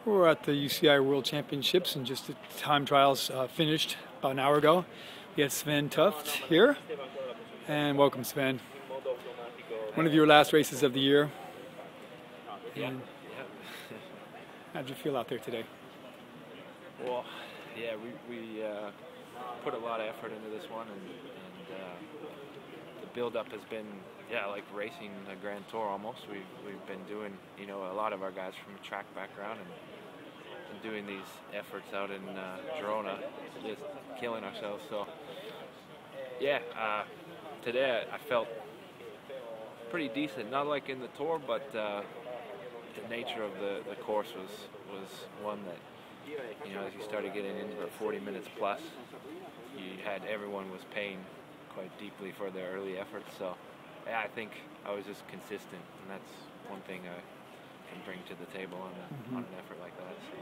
We're at the UCI World Championships and just the time trials finished about an hour ago. We have Svein Tuft here, and welcome, Sven. One of your last races of the year. Yeah. How'd you feel out there today? Well, yeah, we put a lot of effort into this one, and the build-up has been, like racing a Grand Tour almost. We've been doing, a lot of our guys from a track background and doing these efforts out in Girona, just killing ourselves. So, yeah, today I felt pretty decent. Not like in the Tour, but the nature of the course was one that, as you started getting into it 40 minutes plus, you had everyone was paying quite deeply for their early efforts. So, yeah, I think I was just consistent, and that's one thing I can bring to the table on an effort like that. So,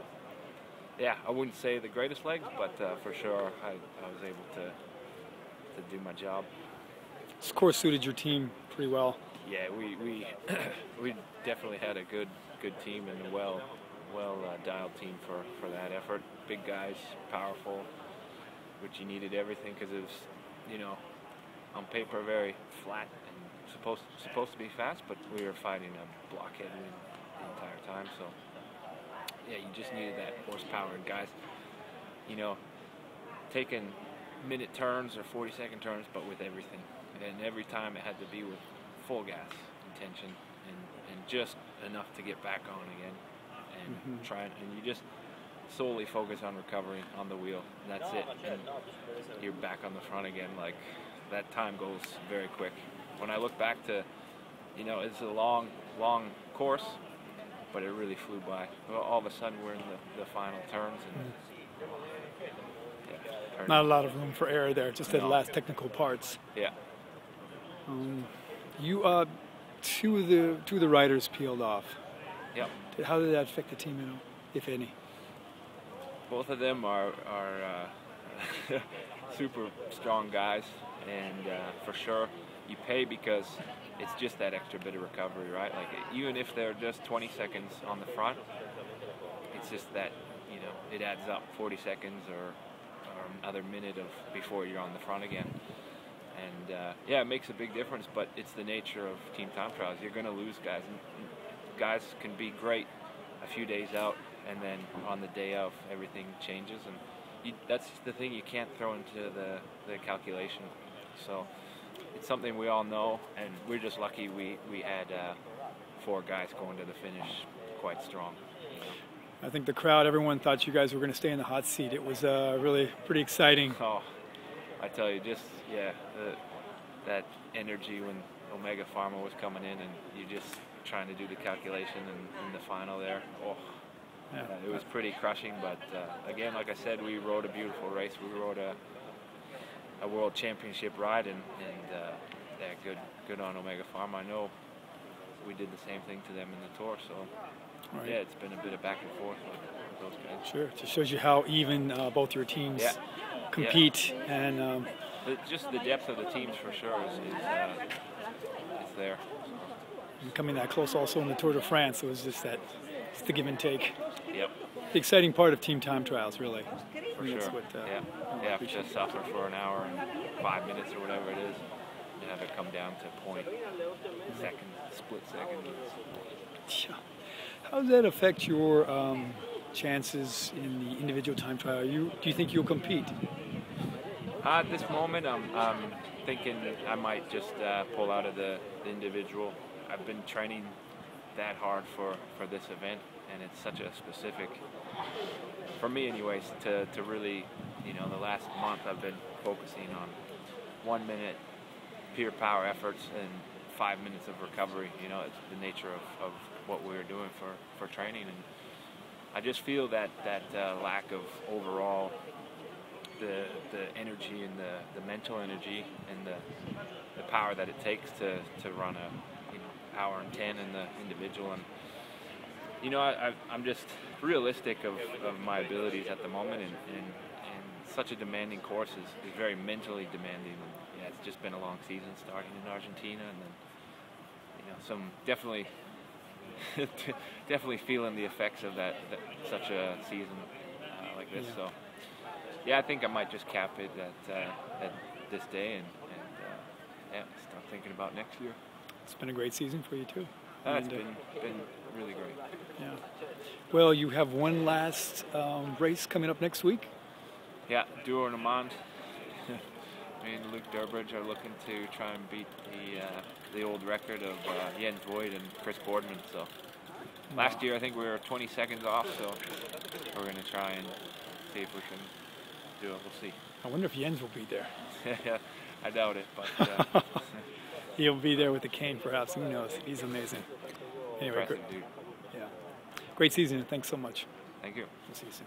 yeah, I wouldn't say the greatest legs, but for sure I was able to do my job. This course suited your team pretty well. Yeah, we definitely had a good team and a well dialed team for that effort. Big guys, powerful, which you needed everything because it was, on paper very flat and supposed to be fast, but we were fighting a blockhead wind the entire time. So yeah, you just needed that horsepower and guys, taking minute turns or 40-second turns, but with everything. And every time it had to be with full gas intention and just enough to get back on again and and you just solely focus on recovery on the wheel, and that's it, and you're back on the front again. Like, that time goes very quick. When I look back to, it's a long course, but it really flew by. Well, all of a sudden we're in the final turns, and not a lot of room for error there, just the last technical parts. Yeah. You two of the riders peeled off. Yep. How did that affect the team, if any? Both of them are super strong guys, and for sure you pay because it's just that extra bit of recovery, right? Like, even if they're just 20 seconds on the front, it's just that, it adds up 40 seconds or another minute before you're on the front again. And yeah, it makes a big difference, but it's the nature of team time trials. You're going to lose guys. And guys can be great a few days out, and then on the day of, everything changes. And that's the thing you can't throw into the calculation. So it's something we all know, and we're just lucky we had 4 guys going to the finish quite strong. I think the crowd, everyone thought you guys were going to stay in the hot seat. It was really pretty exciting. Oh, I tell you, just, that energy when Omega Pharma was coming in and you just trying to do the calculation in the final there. Oh, yeah. It was pretty crushing, but again, like I said, we rode a beautiful race. We rode a World Championship ride, and good on Omega Pharma. I know we did the same thing to them in the Tour, so right. Yeah, it's been a bit of back and forth with those guys. Sure, it just shows you how even both your teams compete, and just the depth of the teams for sure is there. And coming that close also in the Tour de France, it was just the give and take. Yep. The exciting part of team time trials, really. For sure. To suffer for an hour and 5 minutes or whatever it is, and have it come down to split second. Yeah. How does that affect your chances in the individual time trial? Do you think you'll compete? At this moment, I'm thinking I might just pull out of the individual. I've been training that hard for this event, and it's such a specific, for me anyways, to really, the last month I've been focusing on 1 minute pure power efforts and 5 minutes of recovery. It's the nature of what we were doing for training, and I just feel that lack of overall the energy and the mental energy and the power that it takes to run a hour and 10 in the individual. And I'm just realistic of my abilities at the moment, and such a demanding course is very mentally demanding. And, it's just been a long season starting in Argentina, and then some definitely definitely feeling the effects of that such a season like this. Yeah. So yeah, I think I might just cap it at this day and yeah, start thinking about next year. It's been a great season for you too. It's been really great. Yeah. Well, you have one last race coming up next week. Yeah, Duo and Amand. Me and Luke Durbridge are looking to try and beat the old record of Jens Voigt and Chris Boardman. So last year I think we were 20 seconds off. So we're going to try and see if we can do it. We'll see. I wonder if Jens will be there. Yeah, I doubt it, but he'll be there with the cane, perhaps. Who knows? He's amazing. Anyway, impressive dude. Yeah, great season. Thanks so much. Thank you. We'll see you soon.